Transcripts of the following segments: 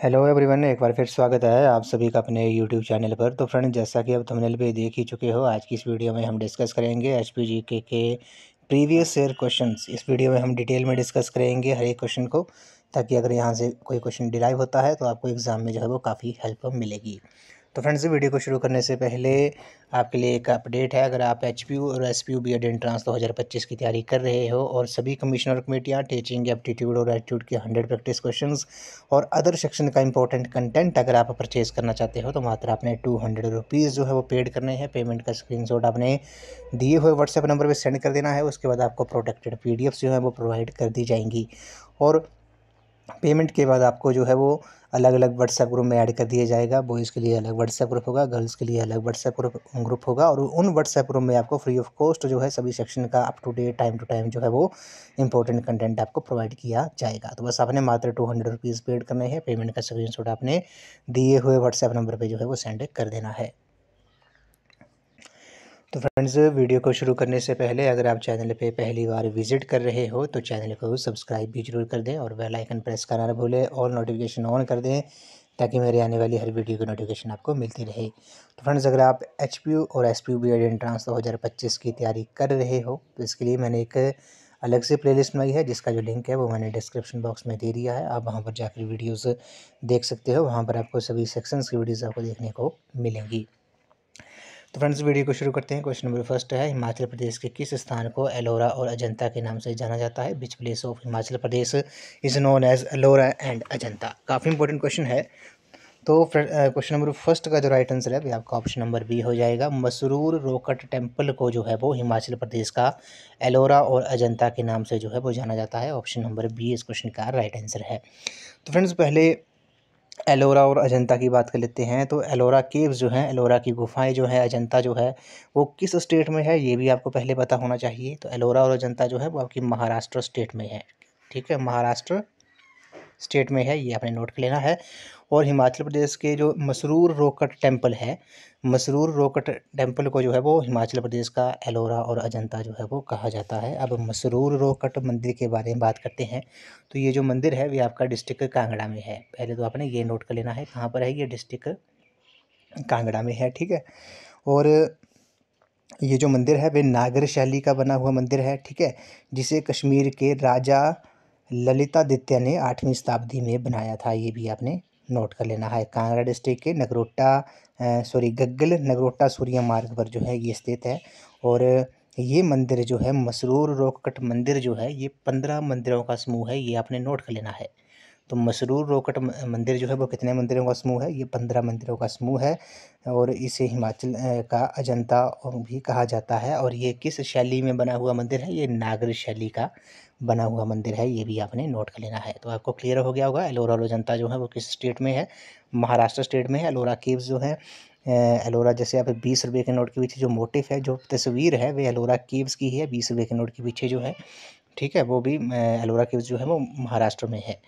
Hello everyone, एक बार फिर स्वागत है आप सभी का अपने यूट्यूब चैनल पर। तो फ्रेंड, जैसा कि आप थंबनेल पे देख ही चुके हो, आज की इस वीडियो में हम डिस्कस करेंगे एचपीजीके के प्रीवियस ईयर क्वेश्चंस। इस वीडियो में हम डिटेल में डिस्कस करेंगे हर एक क्वेश्चन को, ताकि अगर यहाँ से कोई क्वेश्चन डिराइव होता है तो आपको एग्ज़ाम में जो है वो काफ़ी हेल्प मिलेगी। तो फ्रेंड्स, वीडियो को शुरू करने से पहले आपके लिए एक अपडेट है। अगर आप एचपीयू और एसपीयू बीएड एंट्रेंस 2025 की तैयारी कर रहे हो और सभी कमिश्नर कमेटियाँ टीचिंग एप्टीट्यूड और एप्टीट्यूड के 100 प्रैक्टिस क्वेश्चंस और अदर सेक्शन का इंपॉर्टेंट कंटेंट अगर आप परचेज करना चाहते हो, तो मात्र आपने 200 रुपीज़ जो है वो पेड करने हैं। पेमेंट का स्क्रीनशॉट आपने दिए हुए व्हाट्सएप नंबर पर सेंड कर देना है। उसके बाद आपको प्रोटेक्टेड पीडीएफ जो है वो प्रोवाइड कर दी जाएंगी और पेमेंट के बाद आपको जो है वो अलग अलग व्हाट्सएप ग्रुप में ऐड कर दिया जाएगा। बॉयज़ के लिए अलग व्हाट्सएप ग्रुप होगा, गर्ल्स के लिए अलग व्हाट्सएप ग्रुप होगा और उन व्हाट्सएप ग्रुप में आपको फ्री ऑफ कॉस्ट जो है सभी सेक्शन का up to date time to time जो है वो इंपॉर्टेंट कंटेंट आपको प्रोवाइड किया जाएगा। तो बस आपने मात्र 200 रुपीज़ पेड करने हैं। पेमेंट का स्क्रीनशॉट आपने दिए हुए व्हाट्सएप नंबर पर जो है वो सेंड कर देना है। तो फ्रेंड्स, वीडियो को शुरू करने से पहले अगर आप चैनल पे पहली बार विजिट कर रहे हो तो चैनल को सब्सक्राइब भी जरूर कर दें और बेल आइकन प्रेस करना ना भूलें, ऑल नोटिफिकेशन ऑन कर दें, ताकि मेरे आने वाली हर वीडियो की नोटिफिकेशन आपको मिलती रहे। तो फ्रेंड्स, अगर आप एचपीयू और एसपीयू बीएड एंट्रेंस 2025 की तैयारी कर रहे हो तो इसके लिए मैंने एक अलग से प्लेलिस्ट बनाई है, जिसका जो लिंक है वो मैंने डिस्क्रिप्शन बॉक्स में दे दिया है। आप वहाँ पर जाकर वीडियोज़ देख सकते हो। वहाँ पर आपको सभी सेक्शंस की वीडियोज़ आपको देखने को मिलेंगी। तो फ्रेंड्स, वीडियो को शुरू करते हैं। क्वेश्चन नंबर फर्स्ट है, हिमाचल प्रदेश के किस स्थान को एलोरा और अजंता के नाम से जाना जाता है? Which place of Himachal Pradesh is known as Ellora and Ajanta? काफ़ी इंपॉर्टेंट क्वेश्चन है। तो क्वेश्चन नंबर फर्स्ट का जो राइट आंसर है वो आपका ऑप्शन नंबर बी हो जाएगा। मसरूर रोकट टेम्पल को जो है वो हिमाचल प्रदेश का एलोरा और अजंता के नाम से जो है वो जाना जाता है। ऑप्शन नंबर बी इस क्वेश्चन का राइट आंसर है। तो फ्रेंड्स, पहले एलोरा और अजंता की बात कर लेते हैं। तो एलोरा केव्स जो हैं, एलोरा की गुफाएं जो है, अजंता जो है वो किस स्टेट में है, ये भी आपको पहले पता होना चाहिए। तो एलोरा और अजंता जो है वो आपकी महाराष्ट्र स्टेट में है। ठीक है, महाराष्ट्र स्टेट में है, ये आपने नोट कर लेना है। और हिमाचल प्रदेश के जो मसरूर रोकट टेम्पल है, मसरूर रोकट टेम्पल को जो है वो हिमाचल प्रदेश का एलोरा और अजंता जो है वो कहा जाता है। अब मसरूर रोकट मंदिर के बारे में बात करते हैं। तो ये जो मंदिर है वो आपका डिस्ट्रिक्ट कांगड़ा में है। पहले तो आपने ये नोट कर लेना है, कहाँ पर है ये, डिस्ट्रिक्ट कांगड़ा में है। ठीक है, और ये जो मंदिर है वे नागर शैली का बना हुआ मंदिर है। ठीक है, जिसे कश्मीर के राजा ललितादित्य ने 8वीं शताब्दी में बनाया था, ये भी आपने नोट कर लेना है। कांगड़ा डिस्ट्रिक्ट के गग्गल नगरोटा सूर्य मार्ग पर जो है ये स्थित है। और ये मंदिर जो है, मसरूर रोकट मंदिर जो है, ये 15 मंदिरों का समूह है, ये आपने नोट कर लेना है। तो मसरूर रोकट मंदिर जो है वो कितने मंदिरों का समूह है? ये 15 मंदिरों का समूह है और इसे हिमाचल का अजंता भी कहा जाता है। और ये किस शैली में बना हुआ मंदिर है? ये नागर शैली का बना हुआ मंदिर है, ये भी आपने नोट कर लेना है। तो आपको क्लियर हो गया होगा एलोरा और अजंता जो है वो किस स्टेट में है? महाराष्ट्र स्टेट में है। एलोरा केव्स जो है, एलोरा जैसे आप 20 रुपये के नोट के पीछे जो मोटिव है, जो तस्वीर है, वो एलोरा केव्स की ही है। 20 रुपये के नोट के पीछे जो है, ठीक है, वो भी एलोरा केव्स जो है वो महाराष्ट्र में है।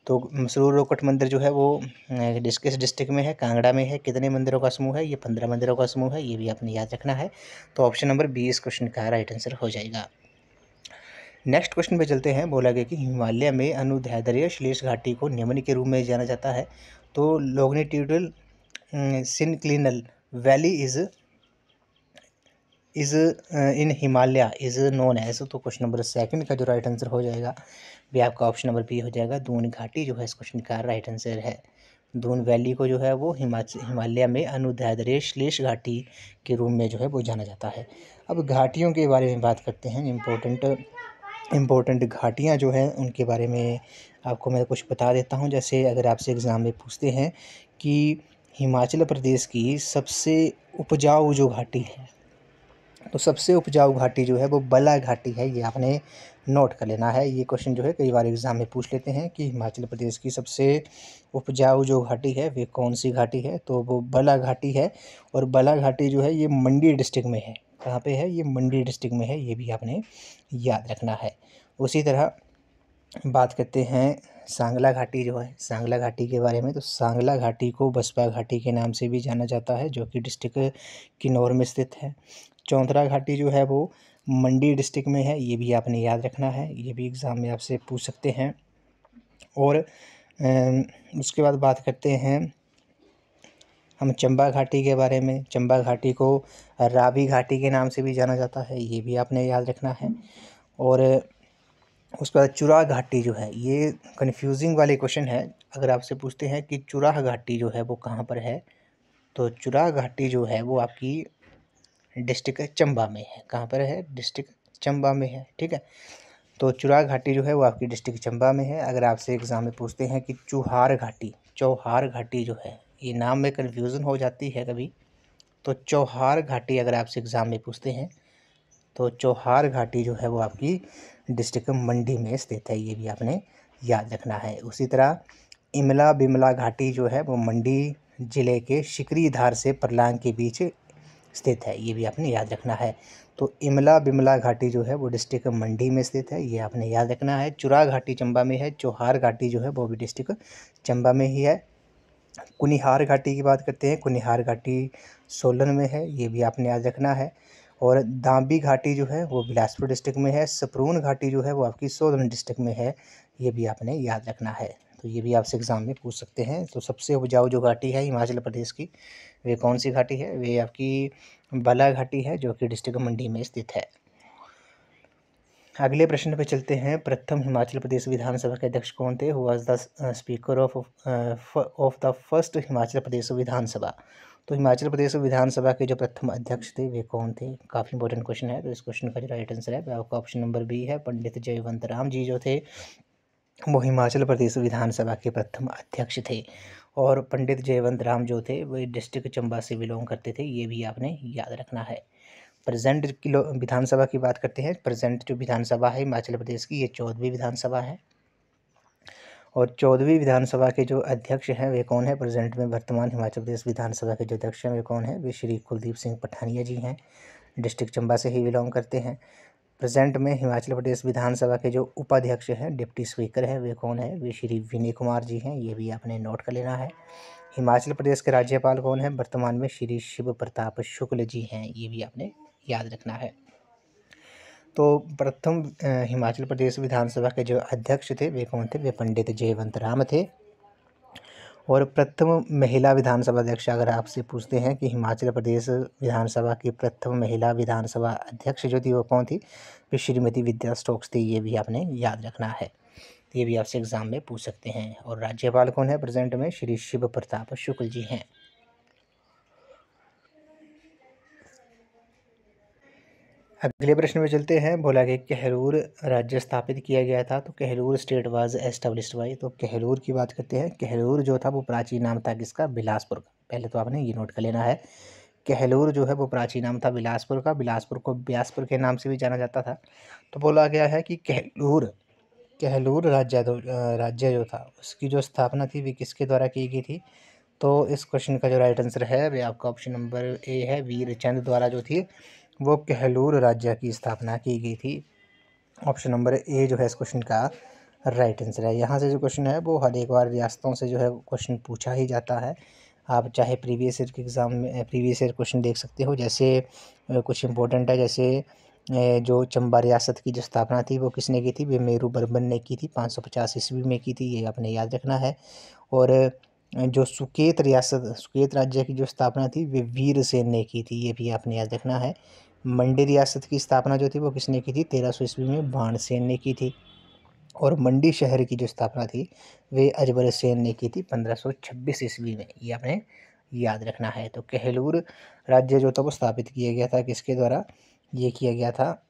तो मसरूर रोकट मंदिर जो है वो किस डिस्ट्रिक्ट में है? कांगड़ा में है। कितने मंदिरों का समूह है? ये 15 मंदिरों का समूह है, ये भी आपने याद रखना है। तो ऑप्शन नंबर बी इस क्वेश्चन का राइट आंसर हो जाएगा। नेक्स्ट क्वेश्चन पे चलते हैं। बोला गया कि हिमालय में अनुदैर्ध्य श्लेष घाटी को निम्न के रूप में जाना जाता है। तो longitudinal synclinal valley is in Himalaya is known as. तो क्वेश्चन नंबर सेकंड का जो राइट आंसर हो जाएगा भी आपका ऑप्शन नंबर बी हो जाएगा। दून घाटी जो है इस क्वेश्चन का राइट आंसर है। दून वैली को जो है वो हिमालय में अनुदैर्ध्य श्लेष घाटी के रूप में जो है वो जाना जाता है। अब घाटियों के बारे में बात करते हैं। इम्पोर्टेंट घाटियाँ जो हैं उनके बारे में आपको मैं कुछ बता देता हूँ। जैसे अगर आपसे एग्ज़ाम में पूछते हैं कि हिमाचल प्रदेश की सबसे उपजाऊ जो घाटी है, तो सबसे उपजाऊ घाटी जो है वो बला घाटी है, ये आपने नोट कर लेना है। ये क्वेश्चन जो है कई बार एग्जाम में पूछ लेते हैं कि हिमाचल प्रदेश की सबसे उपजाऊ जो घाटी है वे कौन सी घाटी है? तो वो बला घाटी है। और बला घाटी जो है ये मंडी डिस्ट्रिक्ट में है। कहाँ पे है? ये मंडी डिस्ट्रिक्ट में है, ये भी आपने याद रखना है। उसी तरह बात करते हैं सांगला घाटी जो है, सांगला घाटी के बारे में। तो सांगला घाटी को बसपा घाटी के नाम से भी जाना जाता है, जो कि डिस्ट्रिक्ट किन्नौर में स्थित है। चौंतरा घाटी जो है वो मंडी डिस्ट्रिक्ट में है, ये भी आपने याद रखना है, ये भी एग्ज़ाम में आपसे पूछ सकते हैं। और उसके बाद बात करते हैं हम चंबा घाटी के बारे में। चंबा घाटी को रावी घाटी के नाम से भी जाना जाता है, ये भी आपने याद रखना है। और उसके बाद चुराह घाटी जो है, ये कन्फ्यूजिंग वाले क्वेश्चन है। अगर आपसे पूछते हैं कि चुराह घाटी जो है वो कहाँ पर है, तो चुराह घाटी जो है वो आपकी डिस्ट्रिक्ट चंबा में है। कहाँ पर है? डिस्ट्रिक्ट चंबा में है, ठीक है। तो चुराह घाटी जो है वो आपकी डिस्ट्रिक्ट चंबा में है। अगर आपसे एग्ज़ाम में पूछते हैं कि चौहार घाटी जो है, ये नाम में कन्फ्यूज़न हो जाती है कभी, तो चौहार घाटी अगर आपसे एग्ज़ाम में पूछते हैं तो चौहार घाटी जो है वो आपकी डिस्ट्रिक्ट मंडी में स्थित है, ये भी आपने याद रखना है। उसी तरह इमला बिमला घाटी जो है वो मंडी ज़िले के शिकरी धार से परलांग के बीच स्थित है, ये भी आपने याद रखना है। तो इमला बिमला घाटी जो है वो डिस्ट्रिक्ट मंडी में स्थित है, ये आपने याद रखना है। चुराह घाटी चंबा में है, चौहार घाटी जो है वो भी डिस्ट्रिक्ट चंबा में ही है। कुनिहार घाटी की बात करते हैं, कुनिहार घाटी सोलन में है, ये भी आपने याद रखना है। और दाम्बी घाटी जो है वो बिलासपुर डिस्ट्रिक्ट में है। सपरून घाटी जो है वो आपकी सोलन डिस्ट्रिक्ट में है, ये भी आपने याद रखना है। तो ये भी आपसे एग्ज़ाम में पूछ सकते हैं। तो सबसे उपजाऊ जो घाटी है हिमाचल प्रदेश की, वे कौन सी घाटी है? वे आपकी बला घाटी है, जो कि डिस्ट्रिक्ट मंडी में स्थित है। अगले प्रश्न पे चलते हैं। प्रथम हिमाचल प्रदेश विधानसभा के अध्यक्ष कौन थे? Who was the speaker of the first Himachal Pradesh Vidhan Sabha. तो हिमाचल प्रदेश विधानसभा के जो प्रथम अध्यक्ष थे वे कौन थे? काफ़ी इंपॉर्टेंट क्वेश्चन है। तो इस क्वेश्चन का जो राइट आंसर है आपका ऑप्शन नंबर बी है। पंडित जयवंत राम जी जो थे वो हिमाचल प्रदेश विधानसभा के प्रथम अध्यक्ष थे। और पंडित जयवंत राम जो थे वो डिस्ट्रिक्ट चंबा से बिलोंग करते थे, ये भी आपने याद रखना है। प्रेजेंट की विधानसभा की बात करते हैं। प्रेजेंट जो विधानसभा है हिमाचल प्रदेश की, ये 14वीं विधानसभा है। और 14वीं विधानसभा के जो अध्यक्ष हैं वे कौन है? प्रेजेंट में वर्तमान हिमाचल प्रदेश विधानसभा के जो अध्यक्ष हैं वे कौन है? वे श्री कुलदीप सिंह पठानिया जी हैं, डिस्ट्रिक्ट चंबा से ही बिलोंग करते हैं। प्रेजेंट में हिमाचल प्रदेश विधानसभा के जो उपाध्यक्ष हैं, डिप्टी स्पीकर हैं, वे कौन है? वे श्री विनय कुमार जी हैं, ये भी आपने नोट कर लेना है। हिमाचल प्रदेश के राज्यपाल कौन है? वर्तमान में श्री शिव प्रताप शुक्ल जी हैं, ये भी आपने याद रखना है। तो प्रथम हिमाचल प्रदेश विधानसभा के जो अध्यक्ष थे वे कौन थे? वे पंडित जयवंत राम थे। और प्रथम महिला विधानसभा अध्यक्ष अगर आपसे पूछते हैं कि हिमाचल प्रदेश विधानसभा की प्रथम महिला विधानसभा अध्यक्ष जो थी वो कौन थी? वे श्रीमती विद्या स्टोक्स थी, ये भी आपने याद रखना है। ये भी आपसे एग्जाम में पूछ सकते हैं। और राज्यपाल कौन है? प्रेजेंट में श्री शिव प्रताप शुक्ल जी हैं। अगले प्रश्न में चलते हैं। बोला कि कहलूर राज्य स्थापित किया गया था, तो Kahlur state was established by. तो कहलूर की बात करते हैं। कहलूर जो था वो प्राचीन नाम था किसका? बिलासपुर का। पहले तो आपने ये नोट कर लेना है, कहलूर जो है वो प्राचीन नाम था बिलासपुर का। बिलासपुर को ब्यासपुर के नाम से भी जाना जाता था। तो बोला गया है कि कहलूर राज्य जो था उसकी जो स्थापना थी वे किसके द्वारा की गई थी? तो इस क्वेश्चन का जो राइट आंसर है वे आपका ऑप्शन नंबर ए है। वीरचंद द्वारा जो थी वो कहलूर राज्य की स्थापना की गई थी। ऑप्शन नंबर ए जो है इस क्वेश्चन का राइट आंसर है। यहाँ से जो क्वेश्चन है वो हर एक बार रियासतों से जो है क्वेश्चन पूछा ही जाता है। आप चाहे प्रीवियस ईयर के एग्ज़ाम में प्रीवियस ईयर क्वेश्चन देख सकते हो। जैसे कुछ इंपॉर्टेंट है, जैसे जो चंबा रियासत की जो स्थापना थी वो किसने की थी? वे मेरू बर्मन ने की थी, 550 ईस्वी में की थी, ये आपने याद रखना है। और जो सुकेत राज्य की जो स्थापना थी वे वीरसेन ने की थी, ये भी आपने याद रखना है। मंडी रियासत की स्थापना जो थी वो किसने की थी? 1300 ईस्वी में बाणसेन ने की थी। और मंडी शहर की जो स्थापना थी वे अजबर सेन ने की थी 1526 ईस्वी में, ये आपने याद रखना है। तो कहलूर राज्य जो था वो स्थापित किया गया था किसके द्वारा? ये किया गया था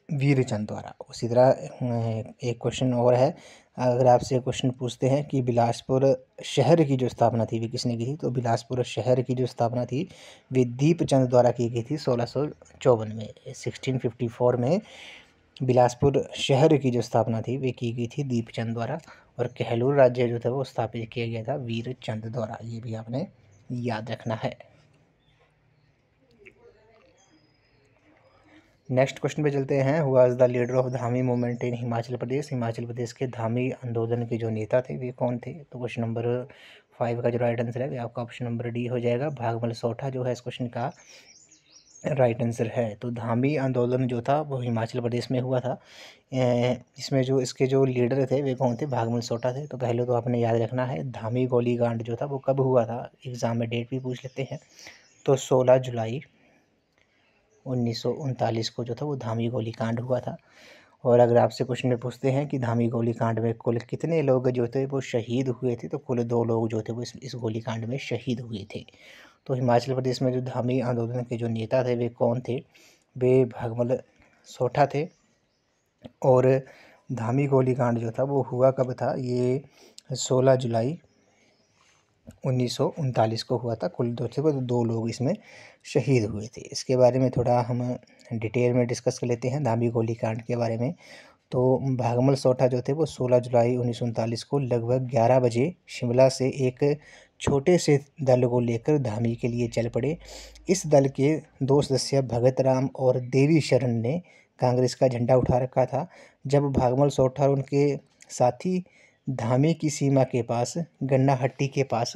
वीरचंद द्वारा। उसी तरह एक क्वेश्चन और है। अगर आपसे क्वेश्चन पूछते हैं कि बिलासपुर शहर की जो स्थापना थी वे किसने की थी? तो बिलासपुर शहर की जो स्थापना थी वे दीपचंद द्वारा की गई थी 1654 में। 1654 में बिलासपुर शहर की जो स्थापना थी वे की गई थी दीपचंद द्वारा। और कहलूर राज्य जो था वो स्थापित किया गया था वीरचंद द्वारा, ये भी आपने याद रखना है। नेक्स्ट क्वेश्चन पे चलते हैं। Who was the leader of Dhami movement in Himachal Pradesh. Himachal Pradesh के धामी आंदोलन के जो नेता थे वे कौन थे? तो क्वेश्चन नंबर 5 का जो राइट आंसर है वे आपका ऑप्शन नंबर डी हो जाएगा। भागमल सोठा जो है इस क्वेश्चन का राइट आंसर है। तो धामी आंदोलन जो था वो हिमाचल प्रदेश में हुआ था। इसमें जो इसके जो लीडर थे वे कौन थे? भागमल सोठा थे। तो पहले तो आपने याद रखना है धामी गोलीकांड जो था वो कब हुआ था, एग्ज़ाम में डेट भी पूछ लेते हैं। तो 16 जुलाई 1939 को जो था वो धामी गोलीकांड हुआ था। और अगर आपसे क्वेश्चन में पूछते हैं कि धामी गोलीकांड में कुल कितने लोग जो थे वो शहीद हुए थे, तो कुल 2 लोग जो थे वो इस गोलीकांड में शहीद हुए थे। तो हिमाचल प्रदेश में जो धामी आंदोलन के जो नेता थे वे कौन थे? वे भागमल सोठा थे। और धामी गोलीकांड जो था वो हुआ कब था? ये 16 जुलाई 1939 को हुआ था। कुल जो थे वो 2 लोग इसमें शहीद हुए थे। इसके बारे में थोड़ा हम डिटेल में डिस्कस कर लेते हैं धामी गोलीकांड के बारे में। तो भागमल सोठा जो थे वो 16 जुलाई 1939 को लगभग 11 बजे शिमला से एक छोटे से दल को लेकर धामी के लिए चल पड़े। इस दल के 2 सदस्य भगत राम और देवी शरण ने कांग्रेस का झंडा उठा रखा था। जब भागमल सोठा और उनके साथी धामी की सीमा के पास गन्नाहट्टी के पास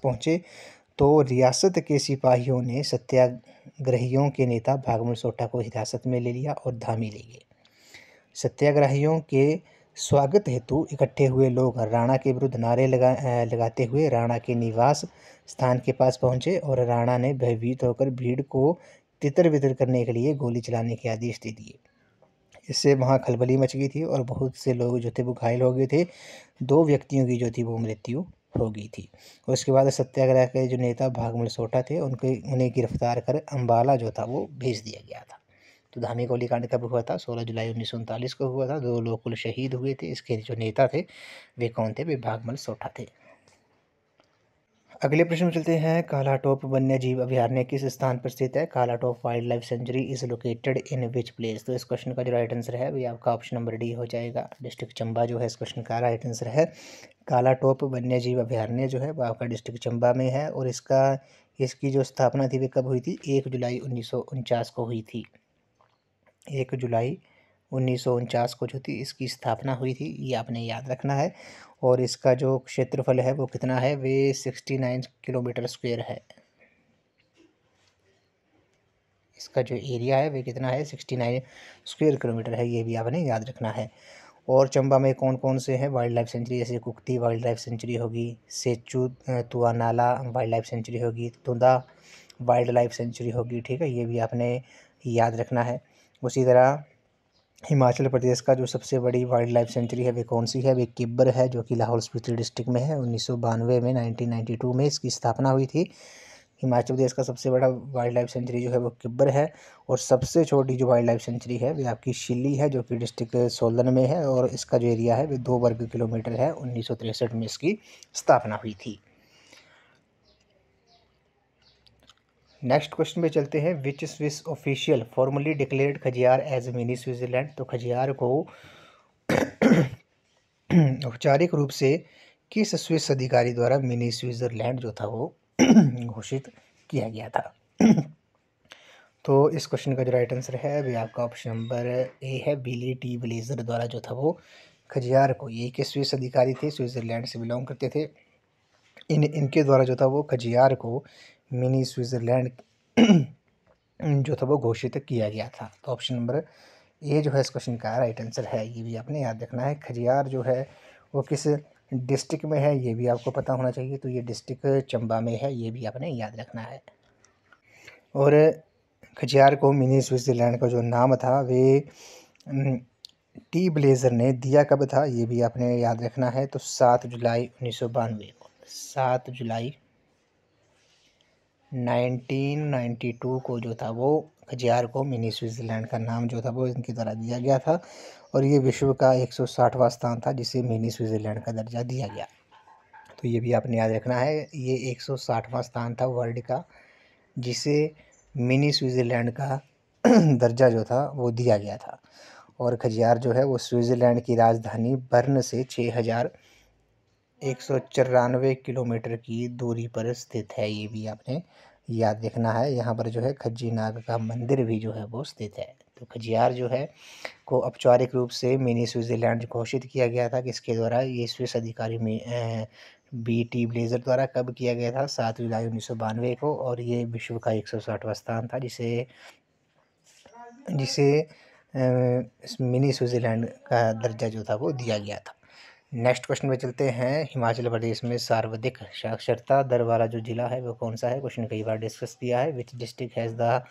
पहुँचे तो रियासत के सिपाहियों ने सत्याग्रहियों के नेता भागमल सोठा को हिरासत में ले लिया और धामी ले गए। सत्याग्रहियों के स्वागत हेतु इकट्ठे हुए लोग राणा के विरुद्ध नारे लगाते हुए राणा के निवास स्थान के पास पहुंचे और राणा ने भयभीत होकर भीड़ को तितर बितर करने के लिए गोली चलाने के आदेश दे दिए। इससे वहाँ खलबली मच गई थी और बहुत से लोग जो थे वो घायल हो गए थे। 2 व्यक्तियों की जो थी वो मृत्यु हो गई थी। और उसके बाद सत्याग्रह के जो नेता भागमल सोठा थे उन्हें गिरफ्तार कर अम्बाला जो था वो भेज दिया गया था। तो धामी गोलीकांड कब हुआ था? 16 जुलाई 1939 को हुआ था। 2 लोग कुल शहीद हुए थे। इसके जो नेता थे वे कौन थे? वे भागमल सोठा थे। अगले प्रश्न में चलते हैं। कालाटोप वन्य जीव अभयारण्य किस स्थान पर स्थित है? Kalatop wild life sanctuary is located in which place? तो इस क्वेश्चन का जो राइट आंसर है वही आपका ऑप्शन नंबर डी हो जाएगा। डिस्ट्रिक्ट चंबा जो है इस क्वेश्चन का राइट आंसर है। कालाटोप वन्य जीव अभयारण्य जो है वो आपका डिस्ट्रिक्ट चंबा में है। और इसकी जो स्थापना थी वे कब हुई थी? 1 जुलाई 1949 को हुई थी। 1 जुलाई 1949 को जो थी इसकी स्थापना हुई थी, ये आपने याद रखना है। और इसका जो क्षेत्रफल है वो कितना है? वे 69 किलोमीटर स्क्वायर है। इसका जो एरिया है वे कितना है? 69 स्क्वायर किलोमीटर है, ये भी आपने याद रखना है। और चंबा में कौन कौन से हैं वाइल्ड लाइफ सेंचुरी? जैसे कुक्ती वाइल्ड लाइफ सेंचुरी होगी, सेचू तुआनाला वाइल्ड लाइफ सेंचुरी होगी, तुंदा वाइल्ड लाइफ सेंचुरी होगी। ठीक है, ये भी आपने याद रखना है। उसी तरह हिमाचल प्रदेश का जो सबसे बड़ी वाइल्ड लाइफ सेंचुरी है वे कौन सी है? वे किब्बर है, जो कि लाहौल स्पीति डिस्ट्रिक्ट में है। 1992 में 1992 में इसकी स्थापना हुई थी। हिमाचल प्रदेश का सबसे बड़ा वाइल्ड लाइफ सेंचुरी जो है वो किब्बर है। और सबसे छोटी जो वाइल्ड लाइफ सेंचुरी है वे आपकी शिल्ली है, जो कि डिस्ट्रिक्ट सोलन में है। और इसका जो एरिया है वे 2 वर्ग किलोमीटर है। 1963 में इसकी स्थापना हुई थी। नेक्स्ट क्वेश्चन पे चलते हैं। Which Swiss official formally declared Khajjiar as mini Switzerland? तो खजियार को औपचारिक रूप से किस स्विस अधिकारी द्वारा मिनी स्विट्जरलैंड जो था वो घोषित किया गया था? तो इस क्वेश्चन का जो राइट आंसर है वे आपका ऑप्शन नंबर ए है। बिली टी ब्लेजर द्वारा जो था वो खजियार को, ये के स्विस अधिकारी थे, स्विट्जरलैंड से बिलोंग करते थे। इनके द्वारा जो था वो खजियार को मिनी स्विट्जरलैंड जो था वो घोषित किया गया था। तो ऑप्शन नंबर ए जो है इस क्वेश्चन का राइट आंसर है। ये भी आपने याद रखना है। खजियार जो है वो किस डिस्ट्रिक्ट में है ये भी आपको पता होना चाहिए। तो ये डिस्ट्रिक्ट चंबा में है, ये भी आपने याद रखना है। और खजियार को मिनी स्विट्जरलैंड का जो नाम था वे टी ब्लेजर ने दिया कब था? ये भी आपने याद रखना है। तो 7 जुलाई 1992 को, 7 जुलाई 1992 को जो था वो खजियार को मिनी स्विट्जरलैंड का नाम जो था वो इनके द्वारा दिया गया था। और ये विश्व का 160वां स्थान था जिसे मिनी स्विट्जरलैंड का दर्जा दिया गया। तो ये भी आपने याद रखना है। ये 160वां स्थान था वर्ल्ड का जिसे मिनी स्विट्जरलैंड का दर्जा जो था वो दिया गया था। और खजियार जो है वो स्विट्जरलैंड की राजधानी बर्न से 6194 किलोमीटर की दूरी पर स्थित है, ये भी आपने याद रखना है। यहाँ पर जो है खज्जी नाग का मंदिर भी जो है वो स्थित है। तो खजियार जो है को औपचारिक रूप से मिनी स्विट्जरलैंड घोषित किया गया था किसके द्वारा? ये स्विस अधिकारी में BT ब्लेज़र द्वारा कब किया गया था? 7 जुलाई 1992 को, और ये विश्व का 160वां स्थान था, जिसे जिसे मिनी स्विट्ज़रलैंड का दर्जा जो था वो दिया गया था। नेक्स्ट क्वेश्चन पे चलते हैं। हिमाचल प्रदेश में सर्वाधिक साक्षरता दर वाला जो जिला है वो कौन सा है? क्वेश्चन कई बार डिस्कस किया है। Which district has the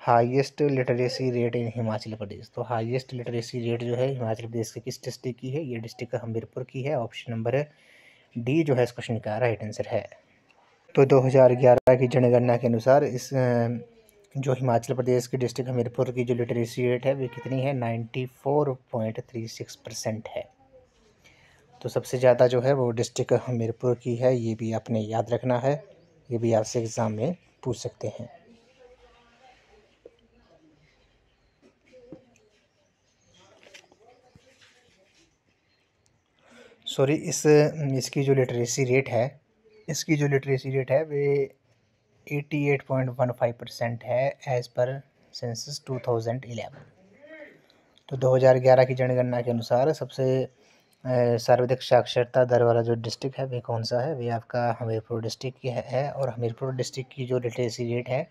highest literacy rate in Himachal Pradesh? तो हाईएस्ट लिटरेसी रेट जो है हिमाचल प्रदेश के किस डिस्ट्रिक्ट की है? ये डिस्ट्रिक्ट हमीरपुर की है। ऑप्शन नंबर डी जो है इस क्वेश्चन का राइट आंसर है। तो 2011 की जनगणना के अनुसार इस जो हिमाचल प्रदेश की डिस्ट्रिक्ट हमीरपुर की जो लिटरेसी रेट है वो कितनी है? 94.36% है। तो सबसे ज़्यादा जो है वो डिस्ट्रिक्ट हमीरपुर की है, ये भी आपने याद रखना है, ये भी आपसे एग्ज़ाम में पूछ सकते हैं। सॉरी, इसकी जो लिटरेसी रेट है वे 88.15% है एज़ पर सेंसस 2011। तो 2011 की जनगणना के अनुसार सबसे सर्वाधिक साक्षरता दर वाला जो डिस्ट्रिक्ट है वे कौन सा है? वे आपका हमीरपुर डिस्ट्रिक्ट की है, और हमीरपुर डिस्ट्रिक्ट की जो लिटरेसी रेट है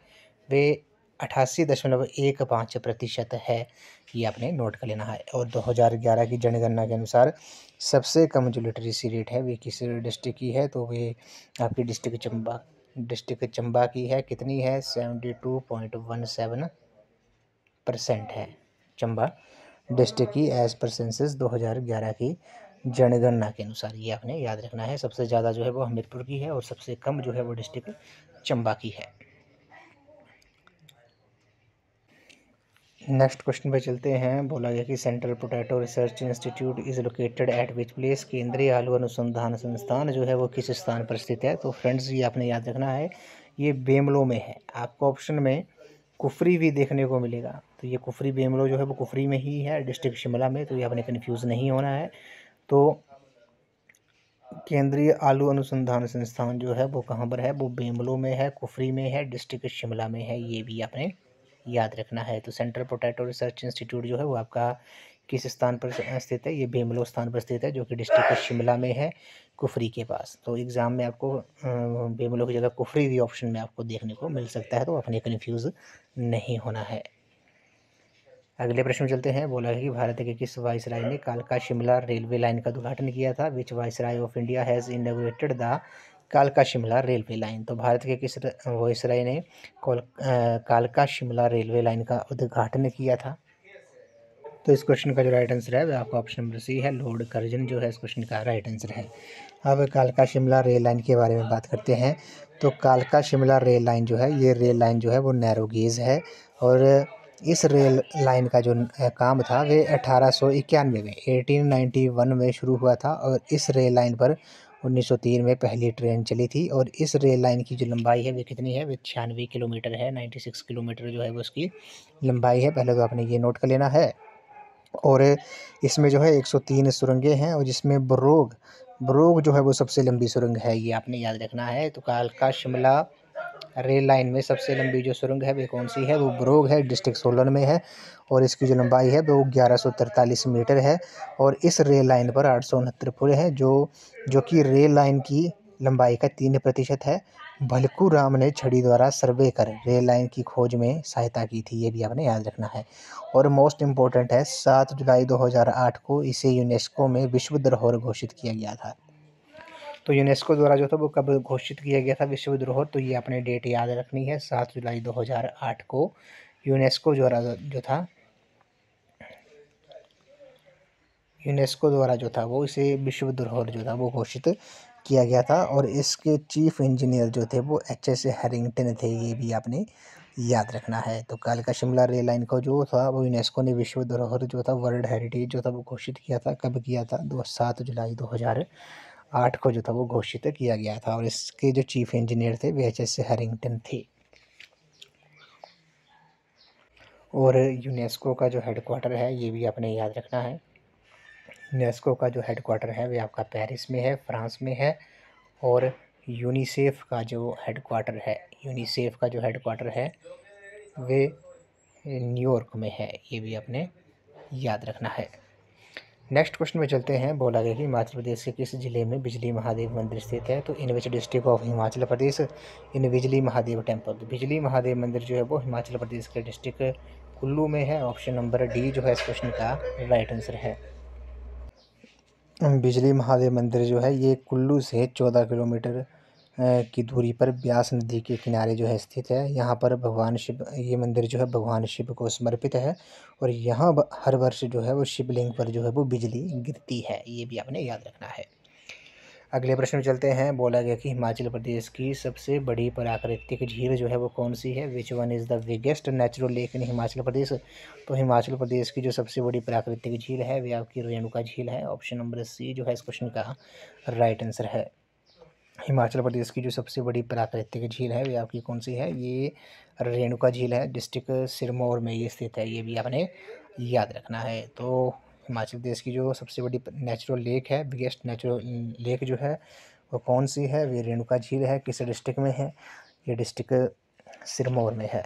वे 88.15% है। ये आपने नोट कर लेना है। और 2011 की जनगणना के अनुसार सबसे कम जो लिटरेसी रेट है वे किस डिस्ट्रिक्ट की है? तो वे आपकी डिस्ट्रिक्ट चंबा की है। कितनी है? 72.17% है चंबा डिस्ट्रिक्ट की एज पर सेंसस 2011 की जनगणना के अनुसार। ये आपने याद रखना है। सबसे ज़्यादा जो है वो हमीरपुर की है और सबसे कम जो है वो डिस्ट्रिक्ट चंबा की है। नेक्स्ट क्वेश्चन पे चलते हैं। बोला गया कि central potato research institute is located at which place? केंद्रीय आलू अनुसंधान संस्थान जो है वो किस स्थान पर स्थित है? तो फ्रेंड्स ये आपने याद रखना है, ये बेमलो में है। आपको ऑप्शन में कुफरी भी देखने को मिलेगा, तो ये कुफरी बेमलो जो है वो कुफरी में ही है, डिस्ट्रिक्ट शिमला में, तो ये आपने कन्फ्यूज़ नहीं होना है। तो केंद्रीय आलू अनुसंधान संस्थान जो है वो कहाँ पर है? वो बेमलो में है, कुफरी में है, डिस्ट्रिक्ट शिमला में है, ये भी आपने याद रखना है। तो सेंट्रल पोटैटो रिसर्च इंस्टीट्यूट जो है वो आपका किस स्थान पर स्थित है? ये बेमलो स्थान पर स्थित है, जो कि डिस्ट्रिक्ट शिमला में है, कुफरी के पास। तो एग्ज़ाम में आपको बेमलो की जगह कुफरी भी ऑप्शन में आपको देखने को मिल सकता है, तो आपने कन्फ्यूज़ नहीं होना है। अगले प्रश्न में चलते हैं। बोला है कि भारत के किस वायसराय ने कालका शिमला रेलवे लाइन का उद्घाटन किया था? Which viceroy of India has inaugurated the कालका शिमला रेलवे लाइन? तो भारत के किस वायसराय ने कालका शिमला रेलवे लाइन का उद्घाटन किया था? तो इस क्वेश्चन का जो राइट आंसर है वह आपका ऑप्शन नंबर सी है, लॉर्ड कर्जन जो है इस क्वेश्चन का राइट आंसर है। अब कालका शिमला रेल लाइन के बारे में बात करते हैं। तो कालका शिमला रेल लाइन जो है, ये रेल लाइन जो है वो नैरो गेज है, और इस रेल लाइन का जो काम था वे 1891 में 1891 में शुरू हुआ था, और इस रेल लाइन पर 1903 में पहली ट्रेन चली थी। और इस रेल लाइन की जो लंबाई है वे कितनी है? वे 96 किलोमीटर है, 96 किलोमीटर जो है वो उसकी लंबाई है। पहले तो आपने ये नोट कर लेना है। और इसमें जो है 103 सुरंगें हैं, और जिसमें बरोग जो है वो सबसे लंबी सुरंग है, ये आपने याद रखना है। तो कालका शिमला रेल लाइन में सबसे लंबी जो सुरंग है वे कौन सी है? वो बरोग है, डिस्ट्रिक्ट सोलन में है, और इसकी जो लंबाई है वो 1143 मीटर है। और इस रेल लाइन पर 869 पुल है, जो कि रेल लाइन की लंबाई का 3% है। भलकू राम ने छड़ी द्वारा सर्वे कर रेल लाइन की खोज में सहायता की थी, ये भी आपने याद रखना है। और मोस्ट इम्पोर्टेंट है, 7 जुलाई 2008 को इसे यूनेस्को में विश्व धरोहर घोषित किया गया था। तो यूनेस्को द्वारा जो था वो कब घोषित किया गया था विश्व धरोहर? तो ये आपने डेट याद रखनी है, 7 जुलाई 2008 को यूनेस्को द्वारा जो था वो इसे विश्व धरोहर जो था वो घोषित किया गया था। और इसके चीफ इंजीनियर जो थे वो HS हैरिंगटन थे, ये भी आपने याद रखना है। तो कालका शिमला रेल लाइन को जो था वो यूनेस्को ने विश्व धरोहर जो था, वर्ल्ड हेरिटेज जो था वो घोषित किया था। कब किया था? 7 जुलाई 2008 को जो था वो घोषित किया गया था, और इसके जो चीफ इंजीनियर थे वे HS हैरिंगटन थे। और यूनेस्को का जो हेडक्वार्टर है ये भी आपने याद रखना है। यूनेस्को का जो हेडक्वार्टर है वे आपका पेरिस में है, फ्रांस में है। और यूनिसेफ का जो हेडक्वार्टर है वे न्यूयॉर्क में है, ये भी आपने याद रखना है। नेक्स्ट क्वेश्चन में चलते हैं। बोला गया कि हिमाचल प्रदेश के किस जिले में बिजली महादेव मंदिर स्थित है? तो इन विच डिस्ट्रिक्ट ऑफ हिमाचल प्रदेश इन बिजली महादेव टेम्पल। तो बिजली महादेव मंदिर जो है वो हिमाचल प्रदेश के डिस्ट्रिक्ट कुल्लू में है। ऑप्शन नंबर डी जो है इस क्वेश्चन का राइट आंसर है। बिजली महादेव मंदिर जो है ये कुल्लू से 14 किलोमीटर की दूरी पर ब्यास नदी के किनारे जो है स्थित है। यहाँ पर भगवान शिव, ये मंदिर जो है भगवान शिव को समर्पित है और यहाँ हर वर्ष जो है वो शिवलिंग पर जो है वो बिजली गिरती है। ये भी आपने याद रखना है। अगले प्रश्न में चलते हैं। बोला गया कि हिमाचल प्रदेश की सबसे बड़ी प्राकृतिक झील जो है वो कौन सी है? Which one is the biggest natural lake in Himachal Pradesh? तो हिमाचल प्रदेश की जो सबसे बड़ी प्राकृतिक झील है वे आपकी रेणुका झील है। ऑप्शन नंबर सी जो है इस क्वेश्चन का राइट आंसर है। हिमाचल प्रदेश की जो सबसे बड़ी प्राकृतिक झील है वे आपकी कौन सी है? ये रेणुका झील है, डिस्ट्रिक्ट सिरमौर में ये स्थित है। ये भी आपने याद रखना है। तो हिमाचल प्रदेश की जो सबसे बड़ी नेचुरल लेक है, बिगेस्ट नेचुरल लेक जो है वो कौन सी है? वे रेणुका झील है। किस डिस्ट्रिक्ट में है? ये डिस्ट्रिक्ट सिरमौर में है।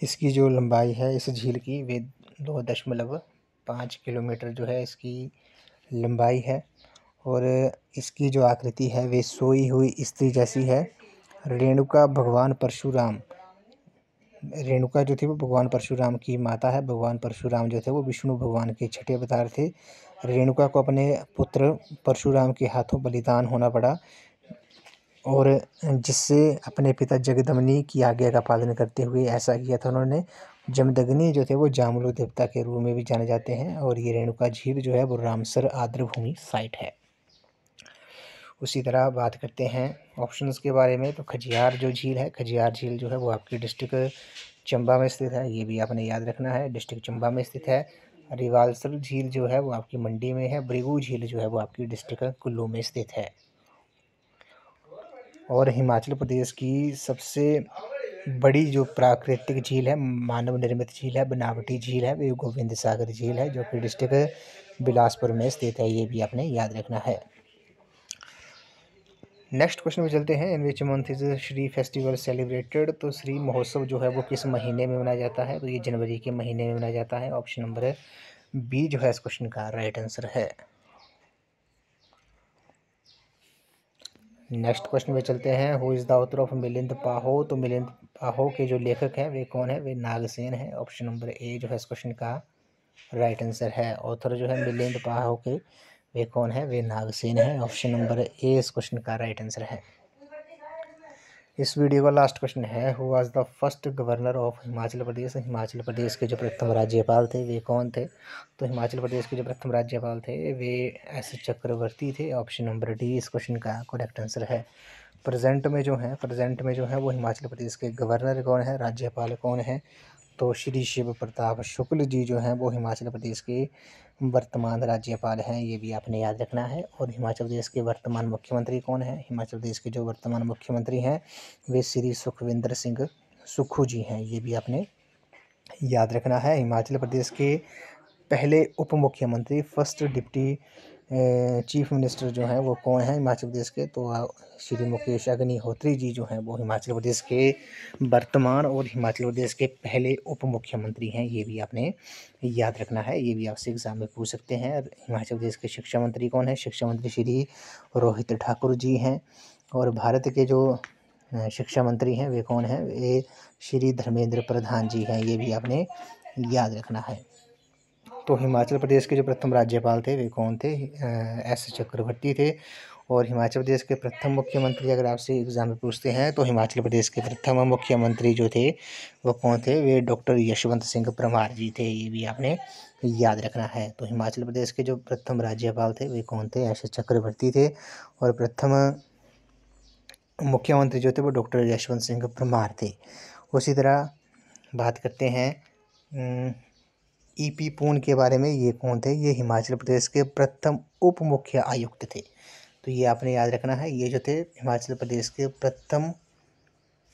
इसकी जो लंबाई है इस झील की वे 2.5 किलोमीटर जो है इसकी लंबाई है और इसकी जो आकृति है वे सोई हुई स्त्री जैसी है। रेणुका भगवान परशुराम, रेणुका जो थी वो भगवान परशुराम की माता है। भगवान परशुराम जो थे वो विष्णु भगवान के छठे अवतार थे। रेणुका को अपने पुत्र परशुराम के हाथों बलिदान होना पड़ा और जिससे अपने पिता जगदम्नि की आज्ञा का पालन करते हुए ऐसा किया था उन्होंने। जमदग्नि जो थे वो जामलू देवता के रूप में भी जाने जाते हैं और ये रेणुका झील जो है वो रामसर आर्द्रभूमि साइट है। उसी तरह बात करते हैं ऑप्शंस के बारे में। तो खजियार जो झील है, खजियार झील जो है वो आपकी डिस्ट्रिक्ट चंबा में स्थित है। ये भी आपने याद रखना है, डिस्ट्रिक्ट चंबा में स्थित है। रिवाल्सर झील जो है वो आपकी मंडी में है। ब्रिगू झील जो है वो आपकी डिस्ट्रिक्ट कुल्लू में स्थित है। और हिमाचल प्रदेश की सबसे बड़ी जो प्राकृतिक झील है, मानव निर्मित झील है, बनावटी झील है, वे गोविंद सागर झील है जो कि डिस्ट्रिक्ट बिलासपुर में स्थित है। ये भी आपने याद रखना है। नेक्स्ट क्वेश्चन में चलते हैं। In which month is Shri festival celebrated? तो श्री महोत्सव जो है वो किस महीने में मनाया जाता है? तो ये जनवरी के महीने में मनाया जाता है। ऑप्शन नंबर बी जो है इस क्वेश्चन का राइट आंसर है। नेक्स्ट क्वेश्चन में चलते हैं। Who is the author of Milind Paho? तो मिलिंद पाहो के जो लेखक हैं वे कौन है? वे नागसेन है। ऑप्शन नंबर ए जो है इस क्वेश्चन का राइट आंसर है। ऑथर जो है मिलिंद पाहो के वे कौन है? वे नागसेन है। ऑप्शन नंबर ए इस क्वेश्चन का राइट आंसर है। इस वीडियो का लास्ट क्वेश्चन है। Who was the first governor of Himachal Pradesh? Himachal Pradesh के जो प्रथम राज्यपाल थे वे कौन थे? तो हिमाचल प्रदेश के जो प्रथम राज्यपाल थे वे एस चक्रवर्ती थे। ऑप्शन नंबर डी इस क्वेश्चन का करेक्ट आंसर है। प्रेजेंट में जो है वो हिमाचल प्रदेश के गवर्नर कौन है, राज्यपाल कौन है? तो श्री शिव प्रताप शुक्ल जी जो हैं वो हिमाचल प्रदेश के वर्तमान राज्यपाल हैं। ये भी आपने याद रखना है। और हिमाचल प्रदेश के वर्तमान मुख्यमंत्री कौन है? हिमाचल प्रदेश के जो वर्तमान मुख्यमंत्री हैं वे श्री सुखविंदर सिंह सुक्खू जी हैं। ये भी आपने याद रखना है। हिमाचल प्रदेश के पहले उप मुख्यमंत्री, फर्स्ट डिप्टी चीफ मिनिस्टर जो हैं वो कौन है हिमाचल प्रदेश के? तो श्री मुकेश अग्निहोत्री जी जो हैं वो हिमाचल प्रदेश के वर्तमान और हिमाचल प्रदेश के पहले उप मुख्यमंत्री हैं। ये भी आपने याद रखना है। ये भी आपसे एग्जाम में पूछ सकते हैं। हिमाचल प्रदेश के शिक्षा मंत्री कौन है? शिक्षा मंत्री श्री रोहित ठाकुर जी हैं। और भारत के जो शिक्षा मंत्री हैं वे कौन हैं? वे श्री धर्मेंद्र प्रधान जी हैं। ये भी आपने याद रखना है। तो हिमाचल प्रदेश के जो प्रथम राज्यपाल थे वे कौन थे? एस चक्रवर्ती थे। और हिमाचल प्रदेश के प्रथम मुख्यमंत्री अगर आपसे एग्जाम में पूछते हैं तो हिमाचल प्रदेश के प्रथम मुख्यमंत्री जो थे वो कौन थे? वे डॉक्टर यशवंत सिंह परमार जी थे। ये भी आपने याद रखना है। तो हिमाचल प्रदेश के जो प्रथम राज्यपाल थे वे कौन थे? एस चक्रवर्ती थे। और प्रथम मुख्यमंत्री जो थे वो डॉक्टर यशवंत सिंह परमार थे। उसी तरह बात करते हैं ईपी पून के बारे में। ये कौन थे? ये हिमाचल प्रदेश के प्रथम उप मुख्य आयुक्त थे। तो ये आपने याद रखना है। ये जो थे हिमाचल प्रदेश के प्रथम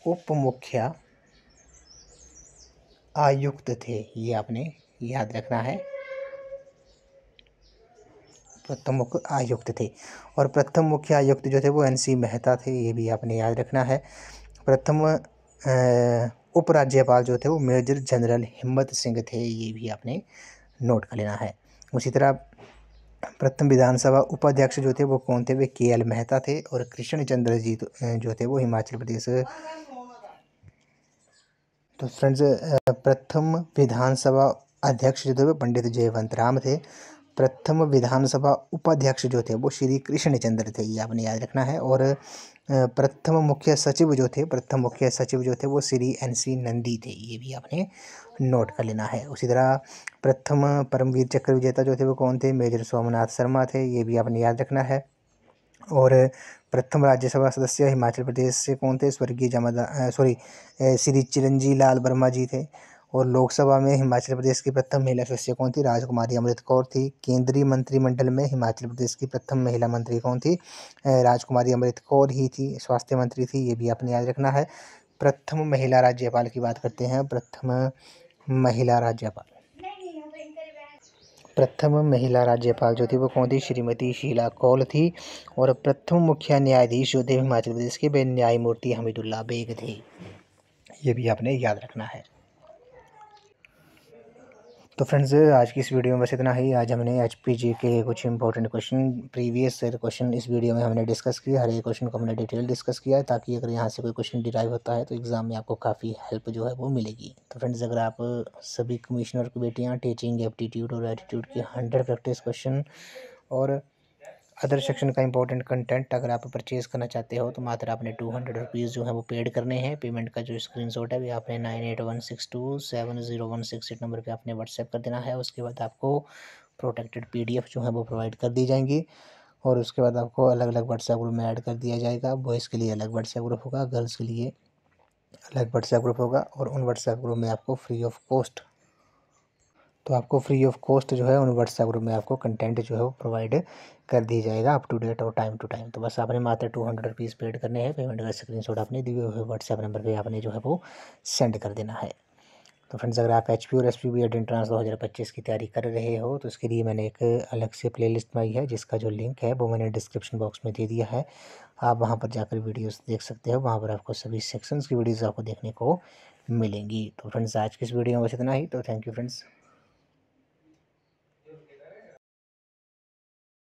उप मुख्य आयुक्त थे। ये आपने याद रखना है, प्रथम मुख्य आयुक्त थे। और प्रथम मुख्य आयुक्त जो थे वो NC मेहता थे। ये भी आपने याद रखना है। प्रथम उपराज्यपाल जो थे वो मेजर जनरल हिम्मत सिंह थे। ये भी आपने नोट कर लेना है। उसी तरह प्रथम विधानसभा उपाध्यक्ष जो थे वो कौन थे, वे KL मेहता थे। और कृष्ण चंद्र जी जो थे वो हिमाचल प्रदेश। तो फ्रेंड्स प्रथम विधानसभा अध्यक्ष जो थे वो पंडित जयवंत राम थे। प्रथम विधानसभा उपाध्यक्ष जो थे वो श्री कृष्ण चंद्र थे, ये आपने याद रखना है। और प्रथम मुख्य सचिव जो थे वो श्री NC नंदी थे, ये भी आपने नोट कर लेना है। उसी तरह प्रथम परमवीर चक्र विजेता जो थे वो कौन थे, मेजर सोमनाथ शर्मा थे, ये भी आपने याद रखना है। और प्रथम राज्यसभा सदस्य हिमाचल प्रदेश से कौन थे, स्वर्गीय श्री चिरंजी लाल वर्मा जी थे। और लोकसभा में हिमाचल प्रदेश की प्रथम महिला सदस्य कौन थी, राजकुमारी अमृत कौर थी। केंद्रीय मंत्रिमंडल में हिमाचल प्रदेश की प्रथम महिला मंत्री कौन थी, राजकुमारी अमृत कौर ही थी, स्वास्थ्य मंत्री थी, ये भी आपने याद रखना है। प्रथम महिला राज्यपाल की बात करते हैं। प्रथम महिला राज्यपाल जो थी वो कौन थी, श्रीमती शीला कौल थी। और प्रथम मुख्य न्यायाधीश जो थे हिमाचल प्रदेश के, वे न्यायमूर्ति हमीदुल्ला बेग थे, ये भी आपने याद रखना है। तो फ्रेंड्स आज की इस वीडियो में बस इतना ही। आज हमने HPG के कुछ important question, previous year question इस वीडियो में हमने डिस्कस किया। हर एक क्वेश्चन को हमने डिटेल डिस्कस किया है, ताकि अगर यहाँ से कोई क्वेश्चन डिराइव होता है तो एग्जाम में आपको काफ़ी हेल्प जो है वो मिलेगी। तो फ्रेंड्स अगर आप सभी कमिश्नर की बेटियाँ टीचिंग एप्टीट्यूड और एटीट्यूड के 100 प्रैक्टिस क्वेश्चन और अदर सेक्शन का इंपॉर्टेंट कंटेंट अगर आप परचेज़ करना चाहते हो तो मात्र आपने 200 रुपीज़ जो है वो पेड करने हैं। पेमेंट का जो स्क्रीनशॉट है वो आपने 9816270168 नंबर पे आपने व्हाट्सएप कर देना है। उसके बाद आपको प्रोटेक्टेड PDF जो है वो प्रोवाइड कर दी जाएंगी। और उसके बाद आपको अलग अलग व्हाट्सएप ग्रुप में ऐड कर दिया जाएगा। बॉयज़ के लिए अलग व्हाट्सएप ग्रुप होगा, गर्ल्स के लिए अलग व्हाट्सएप ग्रुप होगा। और उन व्हाट्सएप ग्रुप में आपको फ्री ऑफ कॉस्ट जो है उन व्हाट्सएप ग्रुप में आपको कंटेंट जो है वो प्रोवाइड कर दी जाएगा अप टू डेट और टाइम टू टाइम। तो बस आपने मात्र 200 रुपीज़ पेड करने हैं। पेमेंट का स्क्रीनशॉट आपने दिए हुए व्हाट्सएप नंबर पे आपने जो है वो सेंड कर देना है। तो फ्रेंड्स अगर आप HP और SPB एंट्रेंस 2025 की तैयारी कर रहे हो तो उसके लिए मैंने एक अलग से प्लेलिस्ट बनाई है, जिसका जो लिंक है वो मैंने डिस्क्रिप्शन बॉक्स में दे दिया है। आप वहां पर जाकर वीडियोस देख सकते हो, वहां पर आपको सभी सेक्शंस की वीडियोस आपको देखने को मिलेंगी। तो फ्रेंड्स आज की इस वीडियो में बस इतना ही। तो थैंक यू फ्रेंड्स।